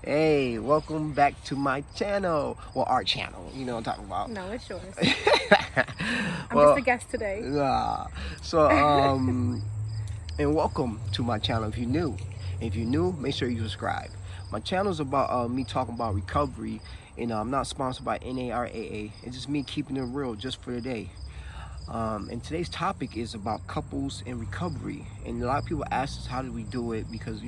Hey, welcome back to my channel. Well, our channel. You know what I'm talking about. No, it's yours. I'm just a Well, guest today. uh, so and welcome to my channel. If you're new, make sure you subscribe. My channel is about me talking about recovery, and I'm not sponsored by NARAA. It's just me keeping it real, just for today. And today's topic is about couples in recovery. And a lot of people ask us, how do we do it? Because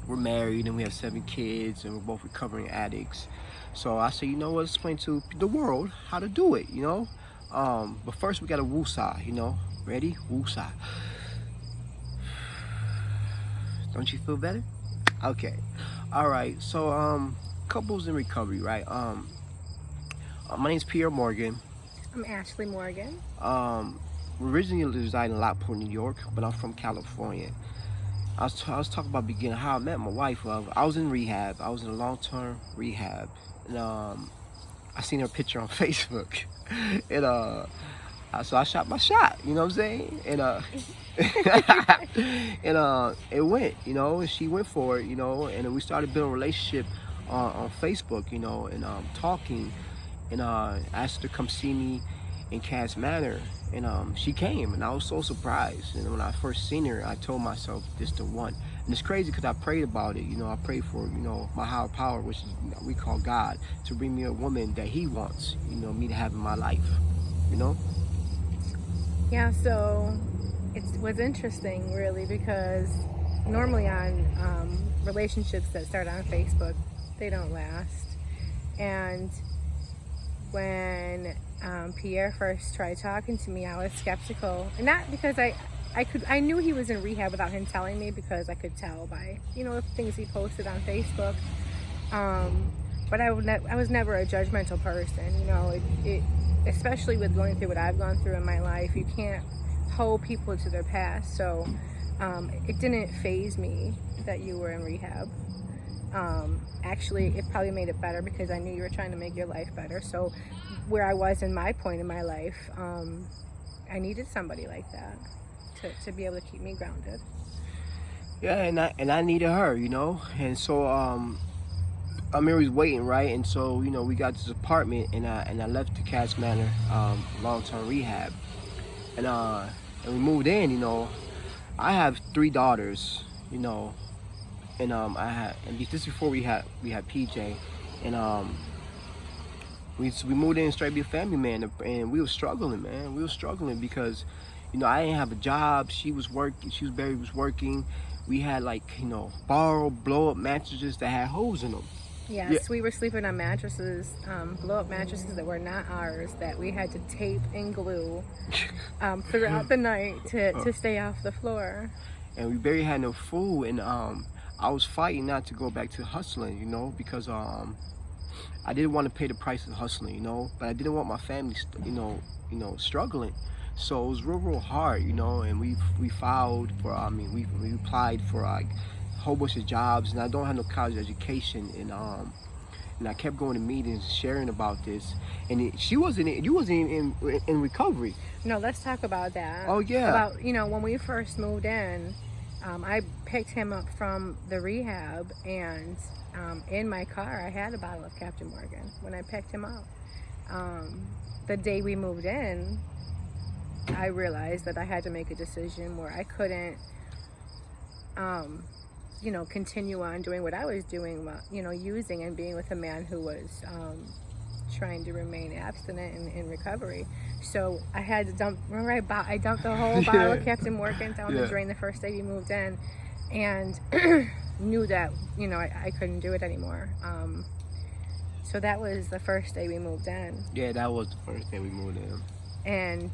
we're married and we have 7 kids and we're both recovering addicts. So I said, let's explain to the world how to do it. But first we got to woosah. Ready? Woosah. Don't you feel better? Okay. All right. So couples in recovery, right? My name's Pierre Morgan. I'm Ashley Morgan. Originally reside in Lockport, New York, but I'm from California. I was talking about beginning how I met my wife. I was in rehab. I was in a long-term rehab, and I seen her picture on Facebook, and so I shot my shot. You know what I'm saying? And and it went. And she went for it. And we started building a relationship on Facebook. And talking, and asked her to come see me in Cass Manor, and she came, and I was so surprised. And when I first seen her, I told myself, this the one. And it's crazy because I prayed about it. I prayed for my higher power, which is, we call God, to bring me a woman that He wants me to have in my life. Yeah, so it was interesting, really, because normally on relationships that start on Facebook, they don't last. And when Pierre first tried talking to me, I was skeptical, and not because I knew he was in rehab without him telling me, because I could tell by things he posted on Facebook. But I was never a judgmental person. It especially with going through what I've gone through in my life, you can't hold people to their past. So it didn't faze me that you were in rehab. Actually, it probably made it better, because I knew you were trying to make your life better. So where I was in my point in my life, I needed somebody like that to be able to keep me grounded. Yeah, and I needed her. And so was waiting, right? And so we got this apartment, and I left the Cass Manor long-term rehab, and we moved in. I have 3 daughters. And I had, and this before we had PJ, and we moved in straight to be a family, man, and we were struggling, man. We were struggling because I didn't have a job. She was working. Barry was working. We had borrowed blow up mattresses that had holes in them. Yes, yeah. We were sleeping on mattresses, blow up mattresses that were not ours, that we had to tape and glue throughout the night to stay off the floor. And we barely had no food, and I was fighting not to go back to hustling, because I didn't want to pay the price of hustling, but I didn't want my family, struggling. So it was real hard, and we filed for, we applied for a whole bunch of jobs, and I don't have no college education, and I kept going to meetings and sharing about this, and you wasn't in recovery. No, let's talk about that. Oh yeah. About when we first moved in. I picked him up from the rehab, and in my car I had a bottle of Captain Morgan when I picked him up. The day we moved in, I realized that I had to make a decision where I couldn't continue on doing what I was doing, using and being with a man who was trying to remain abstinent and in recovery. So I had to dump. Remember, I dumped the whole bottle of Captain Morgan down the drain the first day we moved in, and knew that I couldn't do it anymore. So that was the first day we moved in. Yeah, that was the first day we moved in. And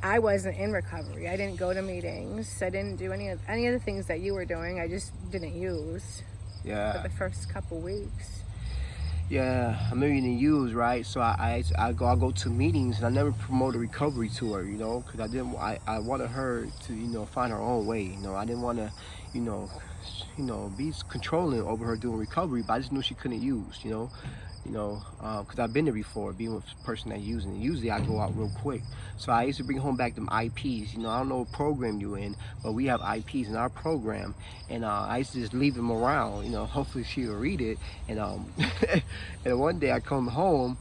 I wasn't in recovery. I didn't go to meetings. I didn't do any of the things that you were doing. I just didn't use. Yeah. For the first couple weeks. Yeah, I remember you didn't use, right? So I go to meetings, and I never promoted recovery to her, because I wanted her to find her own way. I didn't want to be controlling over her doing recovery, but I just knew she couldn't use. you know, because I've been there before, being with a person that's using it. Usually I go out real quick. So I used to bring home back them IPs. You know, I don't know what program you in, but we have IPs in our program. And I used to just leave them around, you know, hopefully she will read it. And and one day I come home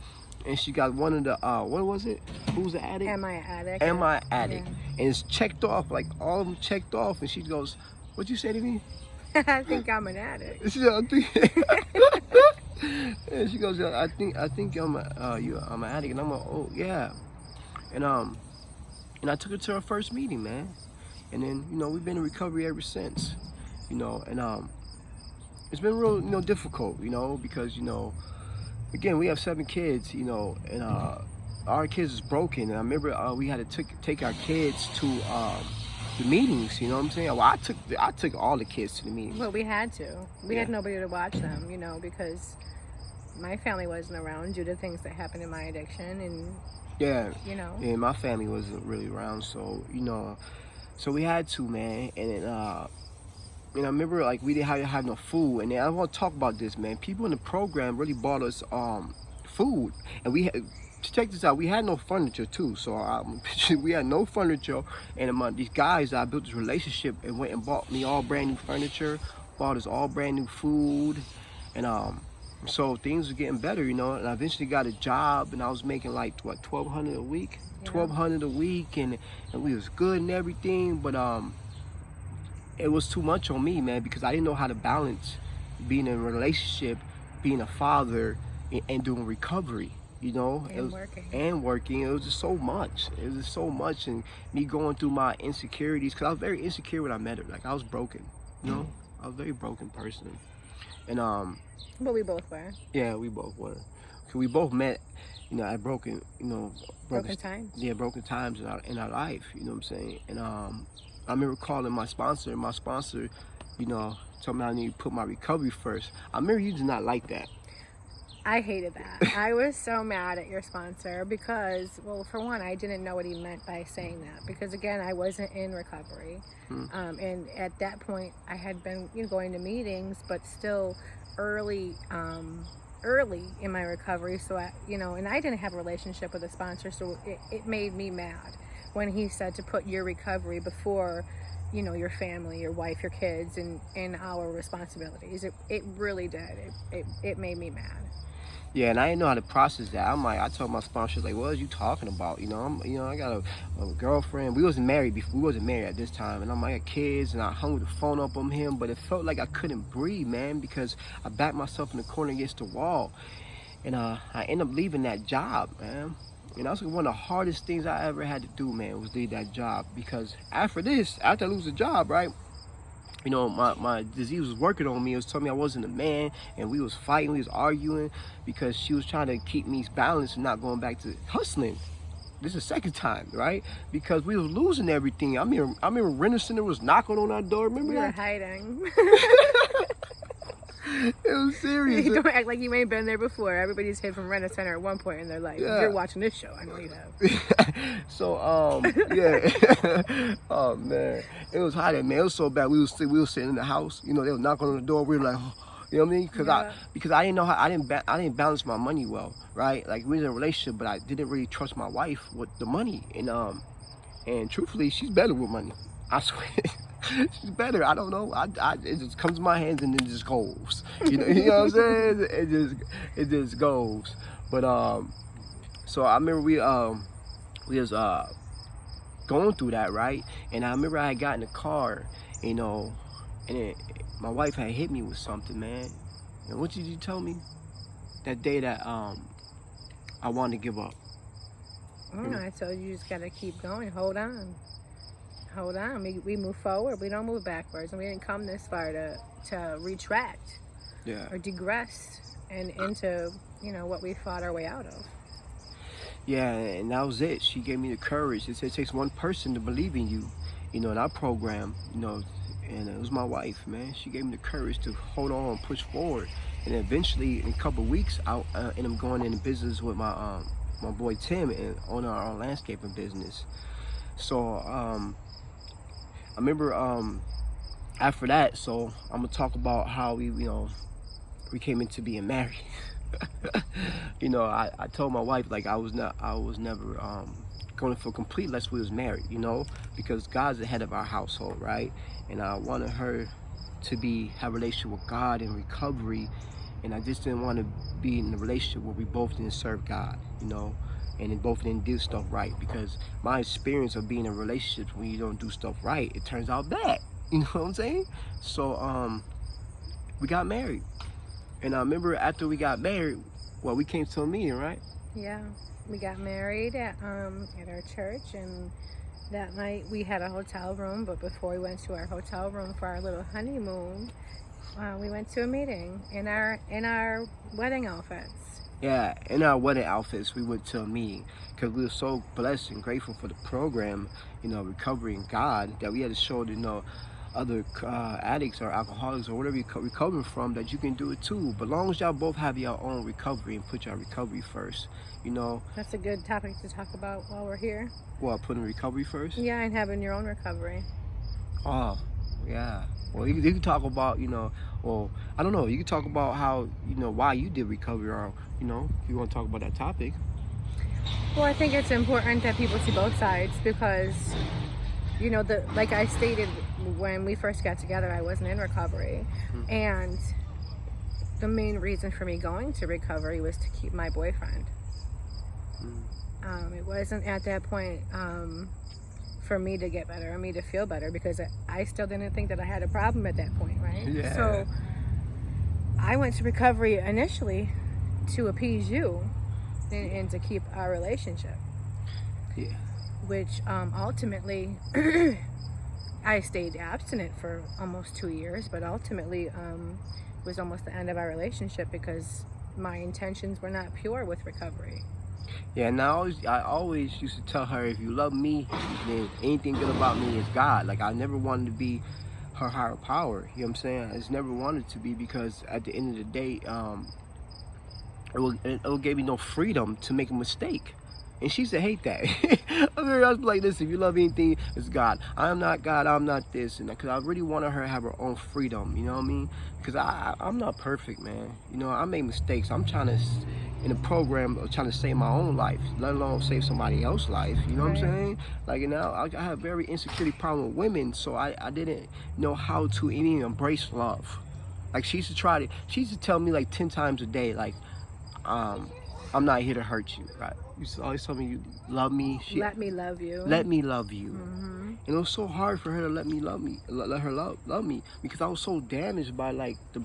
and she got one of the, what was it? Who's the addict? Am I an addict? Am I addict? Yeah. And it's checked off, like all of them checked off. And she goes, "What'd you say to me?" I think I'm an addict. She said, "I think." And she goes, "Yeah, I think I'm I'm an addict." And I'm like, "Oh yeah." And I took her to her first meeting, man. And then, you know, we've been in recovery ever since. You know, and it's been real, you know, difficult, you know, because, you know, again, we have 7 kids, you know, and our kids is broken. And I remember we had to take our kids to the meetings, you know what I'm saying? Well, I took all the kids to the meetings. Well, we had to. We Yeah. had nobody to watch them, you know, because my family wasn't around due to things that happened in my addiction, and Yeah, you know. and my family wasn't really around, so, you know, so we had to, man. And then and I remember, like, we didn't have no food. And then I want to talk about this, man. People in the program really bought us food, and we had, check this out, we had no furniture too. So we had no furniture, and these guys, I built this relationship and went and bought me all brand new furniture, bought us all brand new food. And so things were getting better, you know. And I eventually got a job, and I was making like, what, $1,200 a week? Yeah. $1,200 a week, and we was good and everything. But it was too much on me, man, because I didn't know how to balance being in a relationship, being a father, and doing recovery, you know. And working. It was just so much. It was just so much, and me going through my insecurities, because I was very insecure when I met her. Like, I was broken, you know. I was a very broken person. And But we both were. yeah, we both were. So we both met, you know, at broken times. Yeah, broken times in our life. You know what I'm saying? And I remember calling my sponsor, and my sponsor, you know, told me I need to put my recovery first. I remember you did not like that. I hated that. I was so mad at your sponsor because, well, for one, I didn't know what he meant by saying that, because again, I wasn't in recovery. And at that point I had been, you know, going to meetings, but still early in my recovery. So I, you know, and I didn't have a relationship with a sponsor, so it made me mad when he said to put your recovery before, you know, your family, your wife, your kids, and our responsibilities. It really did. It made me mad. Yeah, and I didn't know how to process that. I told my sponsor, like, what are you talking about? You know, I got a girlfriend. We wasn't married before. We wasn't married at this time, and I got kids, and I hung with the phone up on him. But it felt like I couldn't breathe, man, because I backed myself in the corner against the wall, and I ended up leaving that job, man. And that was one of the hardest things I ever had to do, man, was leave that job. Because after I lose the job, right? You know, my disease was working on me. It was telling me I wasn't a man, and we was fighting, we was arguing, because she was trying to keep me balanced and not going back to hustling. This is the second time, right? Because we was losing everything. I remember Renner Center was knocking on our door. Remember We were that? hiding. It was serious. Don't act like you ain't been there before. Everybody's hid from Rent a Center at one point in their life. Yeah. If you're watching this show, I know you have. So yeah. Oh man, it was hot, man. It was so bad. We was sitting in the house. You know, they were knocking on the door. We were like, oh, you know what I mean? Because I didn't know how, I didn't balance my money well, right? Like, we was in a relationship, but I didn't really trust my wife with the money. And truthfully, she's better with money. I swear. She's better. I don't know. It just comes to my hands and then just goes. You know what I'm saying? It just goes. But so I remember we was going through that, right? And I remember I had got in the car, you know, and then my wife had hit me with something, man. And what did you tell me that day that I wanted to give up? I don't know. I told you just gotta keep going. Hold on. We move forward. We don't move backwards, and we didn't come this far to retract, Yeah. or digress and into, you know, what we fought our way out of. Yeah, and that was it. She gave me the courage. It said it takes one person to believe in you, you know, in our program, you know, and it was my wife, man. She gave me the courage to hold on, push forward, and eventually, in a couple of weeks, I ended up going into business with my boy Tim, and on our landscaping business. So I remember after that, so I'm gonna talk about how we came into being married. You know, I told my wife like I was never going for complete unless we was married, you know, because God's the head of our household, right? And I wanted her to be have a relationship with God in recovery, and I just didn't want to be in a relationship where we both didn't serve God, you know, and then both didn't do stuff right. Because my experience of being in relationships when you don't do stuff right, it turns out bad. You know what I'm saying? So we got married, and I remember after we got married, well, we came to a meeting, right? Yeah, we got married at our church, and that night we had a hotel room. But before we went to our hotel room for our little honeymoon, we went to a meeting in our wedding outfits. Yeah, in our wedding outfits, we went to a meeting because we were so blessed and grateful for the program, you know, Recovery in God, that we had to show, you know, other addicts or alcoholics or whatever you're recovering from, that you can do it too. But long as y'all both have your own recovery and put your recovery first, you know. That's a good topic to talk about while we're here. Well, putting recovery first? Yeah, and having your own recovery. Oh, yeah. Well, you can talk about, you know, well, I don't know, you can talk about how, you know, why you did recovery, or, you know, if you want to talk about that topic. Well, I think it's important that people see both sides because, you know, like I stated when we first got together, I wasn't in recovery. Mm-hmm. And the main reason for me going to recovery was to keep my boyfriend. Mm-hmm. It wasn't at that point for me to get better or me to feel better, because I still didn't think that I had a problem at that point, right? Yeah. So I went to recovery initially to appease you and to keep our relationship. Yeah. Which ultimately I stayed abstinent for almost 2 years, but ultimately was almost the end of our relationship because my intentions were not pure with recovery. Yeah, and I always used to tell her, if you love me, then anything good about me is God. Like, I never wanted to be her higher power. You know what I'm saying? I just never wanted to be, because at the end of the day, it gave me no freedom to make a mistake. And she used to hate that. I was like, listen, if you love anything, it's God. I'm not God, I'm not this. And because I really wanted her to have her own freedom, you know what I mean? Because I'm not perfect, man. You know, I make mistakes. I'm trying to, in a program, trying to save my own life, let alone save somebody else's life. You know what I'm saying? Like, you know, I have very insecurity problem with women, so I didn't know how to even embrace love. Like, she used to tell me like 10 times a day, like, I'm not here to hurt you, right? You always tell me you love me. Let me love you. Let me love you. Mm-hmm. And it was so hard for her to let her love me, because I was so damaged by like the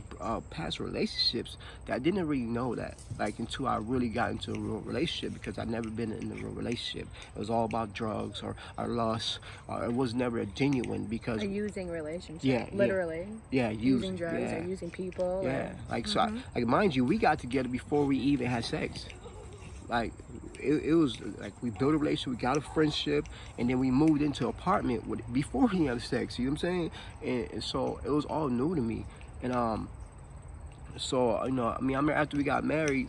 past relationships that I didn't really know that, like, until I really got into a real relationship, because I'd never been in a real relationship. It was all about drugs or lust. It was never a genuine, because a using relationship. Yeah, literally. Yeah, using drugs or using people. Yeah, like, mm-hmm. So, like, mind you, we got together before we even had sex. Like, it was like we built a relationship, we got a friendship, and then we moved into an apartment before we had sex. You know what I'm saying? And so it was all new to me. And so, you know, I mean, after we got married,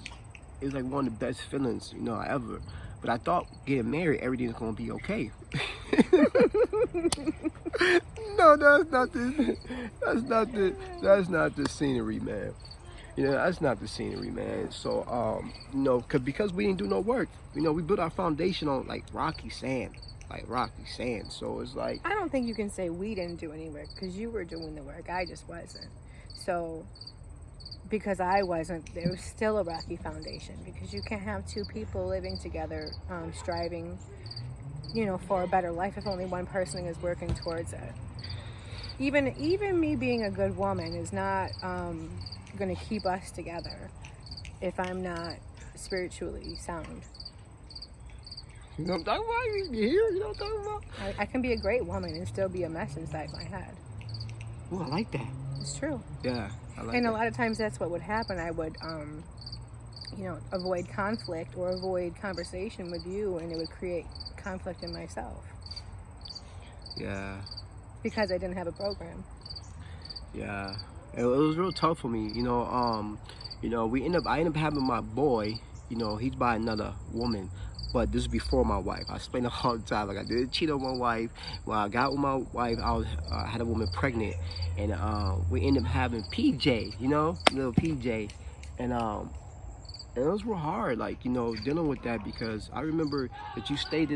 it was like one of the best feelings, you know, ever. But I thought getting married, everything's gonna be okay. No, that's not the scenery, man. You know, that's not the scenery, man. So, you know, because we didn't do no work. You know, we built our foundation on, like, rocky sand. So it's like... I don't think you can say we didn't do any work, because you were doing the work. I just wasn't. So, because I wasn't, there was still a rocky foundation, because you can't have two people living together, striving, you know, for a better life if only one person is working towards it. Even me being a good woman is not... going to keep us together if I'm not spiritually sound. You know what I'm talking about? You hear? You know what I'm talking about? I can be a great woman and still be a mess inside my head. Oh, I like that. It's true. Yeah, I like and that. A lot of times that's what would happen. I would, you know, avoid conflict or avoid conversation with you, and it would create conflict in myself. Yeah. Because I didn't have a program. Yeah. It was real tough for me, you know. I ended up having my boy. You know, he's by another woman, but this is before my wife. I explain it all the time. Like, I didn't cheat on my wife. When I got with my wife, I had a woman pregnant, and we ended up having PJ. You know, little PJ, and And it was real hard, like, dealing with that, because I remember that you stayed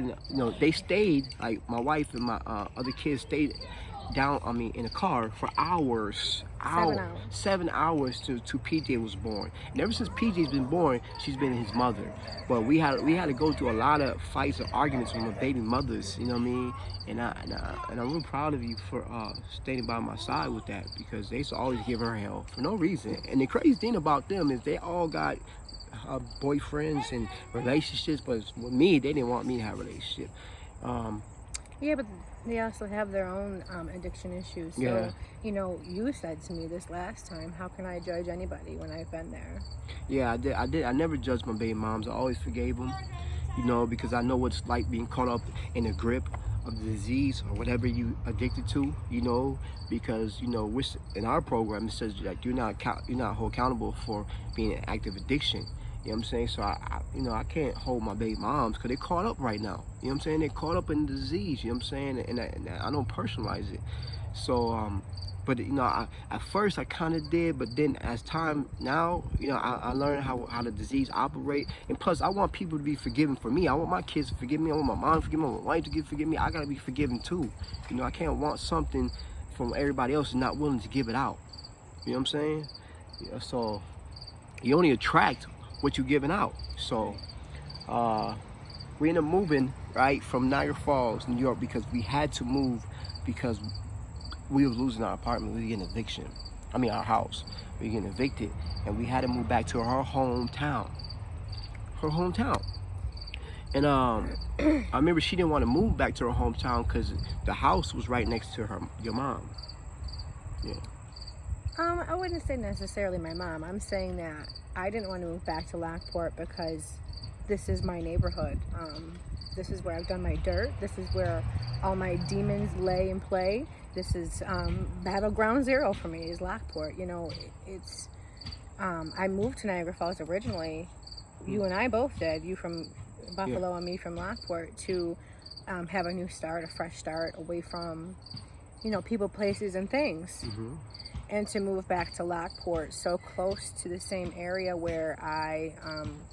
they stayed, like, my wife and my other kids stayed in a car for hours, 7 hours. 7 hours to PJ was born. And ever since PJ's been born, she's been his mother. But we had to go through a lot of fights and arguments with my baby mothers, you know what I mean? And I'm real proud of you for standing by my side with that, because they used to always give her hell for no reason. And the crazy thing about them is they all got boyfriends and relationships, but with me, they didn't want me to have a relationship. Yeah, but they also have their own addiction issues. So, Yeah. You said to me this last time, how can I judge anybody when I've been there? Yeah, I did. I never judged my baby moms. I always forgave them, because I know what it's like being caught up in the grip of the disease or whatever you addicted to, because, we're, in our program, it says that you're not held accountable for being an active addiction. You know what I'm saying? So I can't hold my baby moms because they're caught up right now. You know what I'm saying? They're caught up in the disease. You know what I'm saying? And I don't personalize it. So, but at first I kind of did, but then as time now, I learned how the disease operate. And plus, I want people to be forgiven for me. I want my kids to forgive me. I want my mom to forgive me. I want my wife to forgive me. I gotta be forgiven too. I can't want something from everybody else and not willing to give it out. You know what I'm saying? Yeah, so you only attract what you're giving out. So we ended up moving right from Niagara Falls, New York, because we had to move because we was losing our apartment. We were getting eviction. Our house. We were getting evicted, and we had to move back to her hometown. And I remember she didn't want to move back to her hometown because the house was right next to your mom. Yeah. I wouldn't say necessarily my mom. I'm saying that I didn't want to move back to Lockport because this is my neighborhood. This is where I've done my dirt. This is where all my demons lay and play. This is battleground zero for me, is Lockport. It's I moved to Niagara Falls originally. You and I both did. You from Buffalo, yeah, and me from Lockport, to have a new start, a fresh start, away from people, places, and things. Mm-hmm. And to move back to Lockport, so close to the same area where I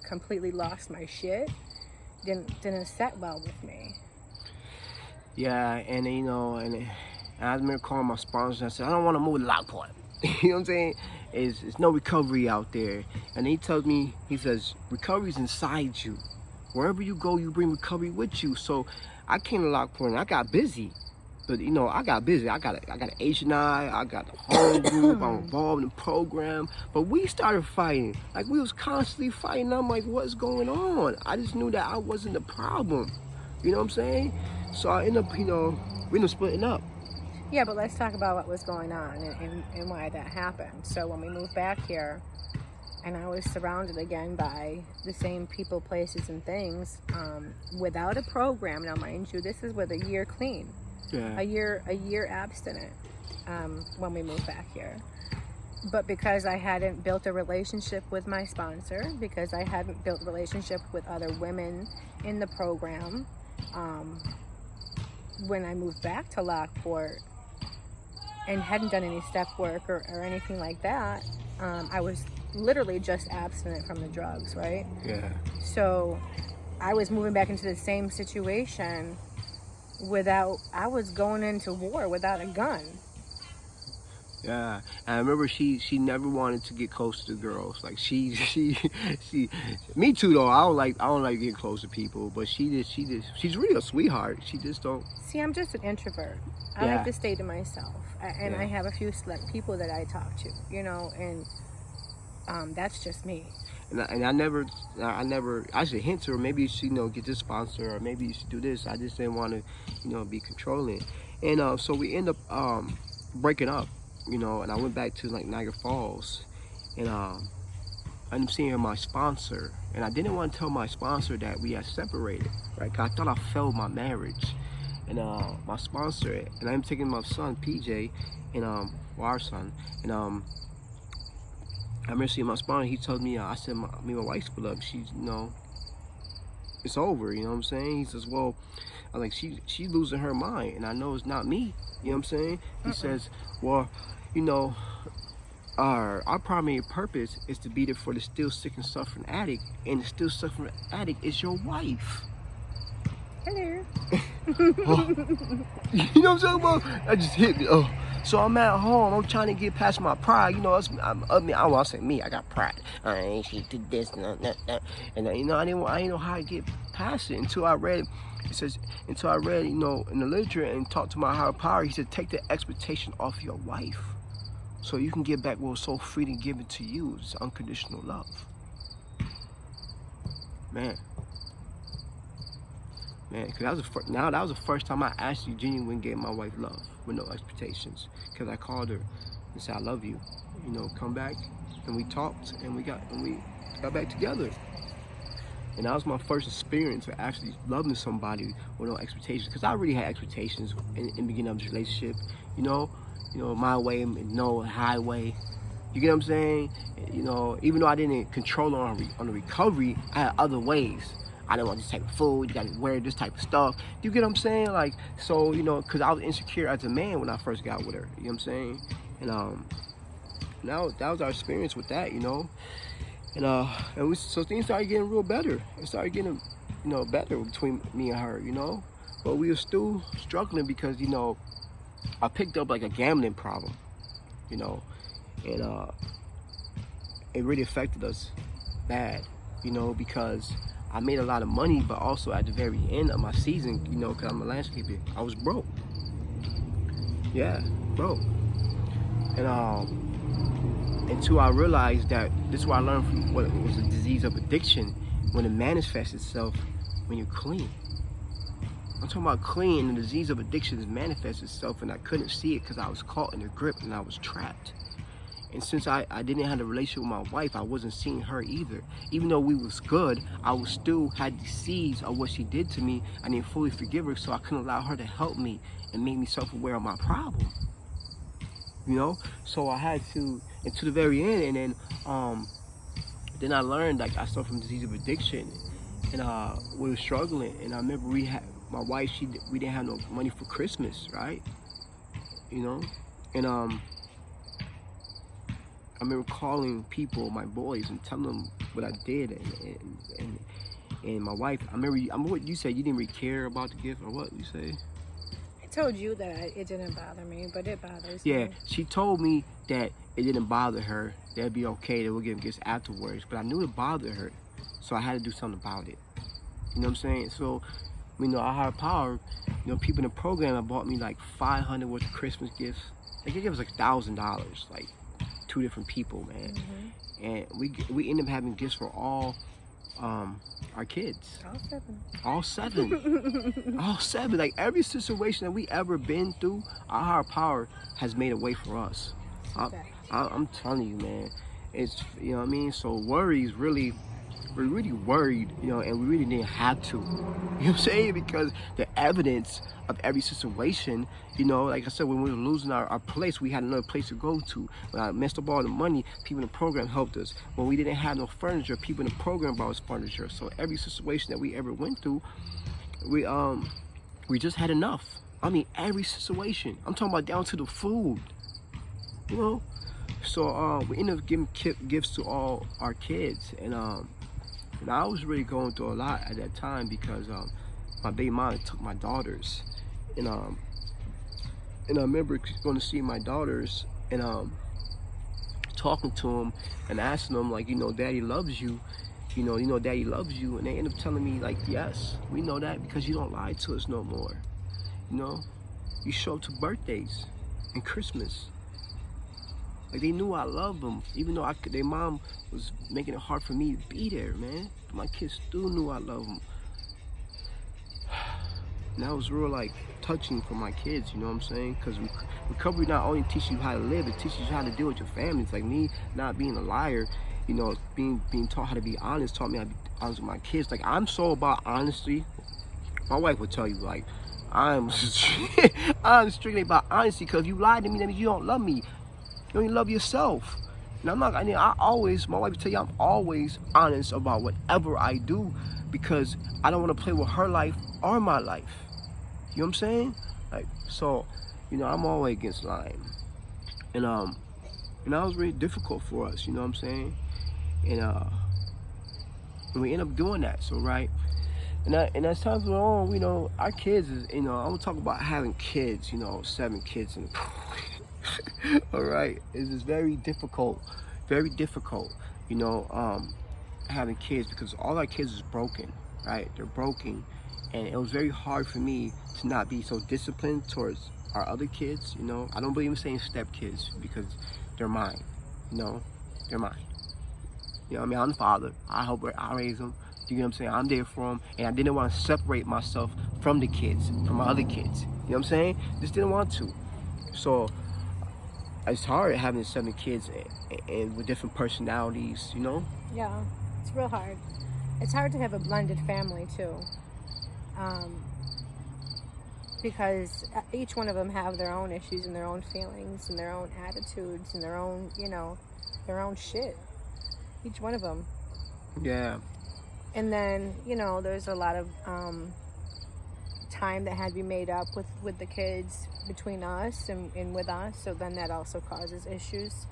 completely lost my shit, didn't set well with me. Yeah, and I remember calling my sponsor and I said, I don't want to move to Lockport. You know what I'm saying? It's no recovery out there. And he tells me, he says, recovery's inside you. Wherever you go, you bring recovery with you. So I came to Lockport and I got busy. But I got busy. I got an H&I, I got the home group, I'm involved in the program. But we started fighting. Like, we was constantly fighting. I'm like, what's going on? I just knew that I wasn't the problem. You know what I'm saying? So I ended up, we ended up splitting up. Yeah, but let's talk about what was going on and why that happened. So when we moved back here, and I was surrounded again by the same people, places, and things, without a program. Now, mind you, this is with a year clean. Yeah. A year abstinent when we moved back here. But because I hadn't built a relationship with my sponsor, because I hadn't built a relationship with other women in the program, when I moved back to Lockport and hadn't done any step work or anything like that, I was literally just abstinent from the drugs, right? Yeah. So I was moving back into the same situation I was going into war without a gun. Yeah, and I remember she never wanted to get close to girls. Like she me too though. I don't like getting close to people, but she's really a sweetheart. She just don't. See, I'm just an introvert. I like to stay to myself, and I have a few select people that I talk to, and that's just me. And I never, I should hint to her, maybe you should, get this sponsor, or maybe you should do this. I just didn't want to, be controlling. And so we end up breaking up, and I went back to like Niagara Falls, and I ended up seeing my sponsor, and I didn't want to tell my sponsor that we had separated, right? 'Cause I thought I failed my marriage. And my sponsor, and I'm taking my son, PJ, and our son, and I remember seeing my sponsor. He told me, I said, me and my wife split up. She's, it's over. You know what I'm saying? He says, well, I'm like, she's losing her mind, and I know it's not me. You know what I'm saying? He says, well, our primary purpose is to be there for the still sick and suffering addict, and the still suffering addict is your wife. Hello. Oh, you know what I'm talking about? That just hit me. Oh, so I'm at home. I'm trying to get past my pride. You know, I won't say me. I got pride. I ain't she did this, no, and you know, I didn't know how to get past it until I read. It says until I read, you know, in the literature and talked to my higher power. He said, take the expectation off your wife, so you can get back what was so freely given to you. It's unconditional love, man. Man, because that was the first time I actually genuinely gave my wife love with no expectations. Because I called her and said, I love you. You know, come back. And we talked and we got back together. And that was my first experience of actually loving somebody with no expectations. Because I already had expectations in the beginning of this relationship. You know, my way, no highway. You get what I'm saying? You know, even though I didn't control on the recovery, I had other ways. I didn't want this type of food. You gotta wear this type of stuff. You get what I'm saying? Like, so, you know, because I was insecure as a man when I first got with her. You know what I'm saying? And now that was our experience with that, you know. And so things started getting real better. It started getting, you know, better between me and her, you know. But we were still struggling because, you know, I picked up like a gambling problem, you know, and it really affected us bad, you know, because I made a lot of money, but also at the very end of my season, you know, because I'm a landscaper, I was broke. Yeah, broke. And until I realized that this is what I learned from what was a disease of addiction, when it manifests itself when you're clean. I'm talking about clean, and the disease of addiction manifests itself, and I couldn't see it because I was caught in the grip and I was trapped. And since I didn't have a relationship with my wife, I wasn't seeing her either. Even though we was good, I was still had the seeds of what she did to me. I didn't fully forgive her, so I couldn't allow her to help me and make me self-aware of my problem. You know? So I had to, and to the very end, and then I learned, like, I suffered from disease of addiction, and we were struggling. And I remember my wife, we didn't have no money for Christmas, right? You know? And I remember calling people, my boys, and telling them what I did, and my wife. I remember what you said. You didn't really care about the gift, or what you say? I told you that it didn't bother me, but it bothers me. Yeah, she told me that it didn't bother her. That'd be okay. They would give gifts afterwards. But I knew it bothered her, so I had to do something about it. You know what I'm saying? So, you know, I had power. You know, people in the program have bought me like 500 worth of Christmas gifts. Like, they gave us like $1,000, like 2 different people, man. Mm-hmm. And we ended up having gifts for all our kids. All 7. All 7. Like, every situation that we ever been through, our higher power has made a way for us. I'm telling you, man. It's, you know what I mean? So worries really, we're really worried, you know, and we really didn't have to. You know what I'm saying? Because the evidence of every situation, you know, like I said, when we were losing our place, we had another place to go to. When I messed up all the money, people in the program helped us. When we didn't have no furniture, people in the program brought us furniture. So every situation that we ever went through, we just had enough. I mean, every situation. I'm talking about down to the food, you know? So we ended up giving gifts to all our kids. And I was really going through a lot at that time because my baby mom took my daughters. And I remember going to see my daughters and talking to them and asking them, like, you know, Daddy loves you. You know, Daddy loves you. And they end up telling me, like, yes, we know that because you don't lie to us no more. You know, you show up to birthdays and Christmas. Like, they knew I loved them, even though their mom was making it hard for me to be there, man. My kids still knew I loved them. And that was real, like, touching for my kids, you know what I'm saying? Because recovery not only teaches you how to live, it teaches you how to deal with your family. It's like me not being a liar, you know, being taught how to be honest, taught me how to be honest with my kids. Like, I'm so about honesty. My wife would tell you, like, I'm strictly about honesty, because if you lie to me, that means you don't love me. You don't even love yourself. And my wife would tell you, I'm always honest about whatever I do, because I don't want to play with her life or my life. You know what I'm saying? Like, so, you know, I'm always against lying. And And that was really difficult for us, you know what I'm saying? And we end up doing that. So right. And as times go on, you know, our kids is, you know, I'm gonna talk about having kids, you know, 7 kids and all right. It's just very difficult, you know, having kids because all our kids is broken, right? They're broken. And it was very hard for me to not be so disciplined towards our other kids, you know. I don't believe in saying step kids because they're mine, you know, they're mine. You know what I mean? I'm the father. I raise them. You know what I'm saying? I'm there for them. And I didn't want to separate myself from the kids, from my other kids. You know what I'm saying? Just didn't want to. So it's hard having 7 kids and with different personalities, you know? Yeah, it's real hard. It's hard to have a blended family too. Because each one of them have their own issues and their own feelings and their own attitudes and their own, you know, their own shit. Each one of them. Yeah. And then, you know, there's a lot of time that had to be made up with the kids between us and with us. So then that also causes issues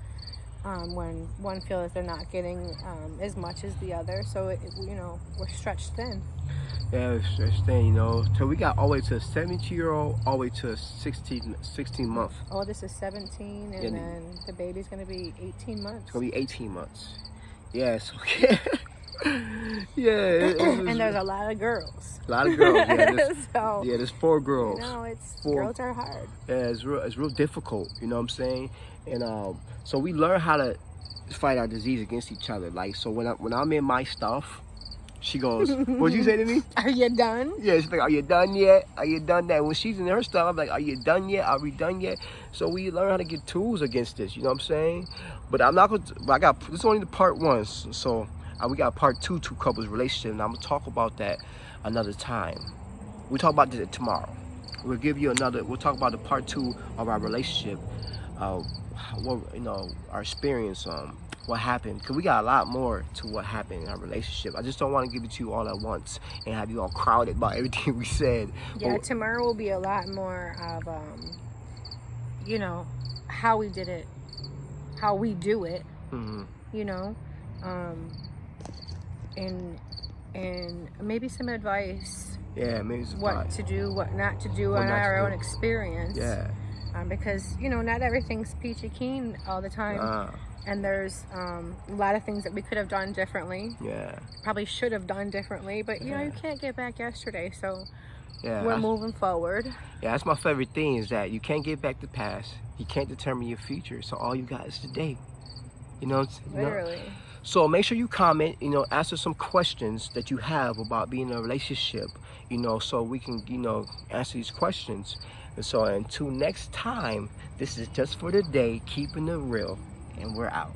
when one feels they're not getting as much as the other. So, you know, we're stretched thin. Yeah, it's stretched thin, you know. So we got all the way to a 17-year-old, all the way to a 16 month. Oh, this is 17, and then the baby's going to be 18 months. It's going to be 18 months. Yeah, so yeah. Yeah, and there's a lot of girls. A lot of girls. Yeah, so, there's 4 girls. You know, girls are hard. Yeah, it's real difficult. You know what I'm saying? And so we learn how to fight our disease against each other. Like, so when I'm in my stuff, she goes, "What'd you say to me? Are you done?" Yeah, she's like, "Are you done yet? Are you done that?" When she's in her stuff, I'm like, "Are you done yet? Are we done yet?" So we learn how to get tools against this. You know what I'm saying? But I'm not gonna. This is only the part 1. So we got part 2 to couples relationship, and I'm gonna talk about that another time. We talk about this tomorrow. We'll talk about the part 2 of our relationship. What, you know, our experience, what happened, because we got a lot more to what happened in our relationship. I just don't want to give it to you all at once and have you all crowded by everything we said. Yeah, tomorrow will be a lot more of you know, how we did it, how we do it. Mm-hmm. You know, and maybe some advice. Yeah, maybe some what advice. to do, what not to do on our own experience. Yeah. Because, you know, not everything's peachy keen all the time. And there's a lot of things that we could have done differently. Yeah. Probably should have done differently, but you know, you can't get back yesterday, so yeah, we're moving forward. Yeah, that's my favorite thing, is that you can't get back the past. You can't determine your future. So all you got is today. You know, literally. So make sure you comment, you know, answer some questions that you have about being in a relationship, you know, so we can, you know, answer these questions. And so until next time, this is Just for the Day, keeping it real, and we're out.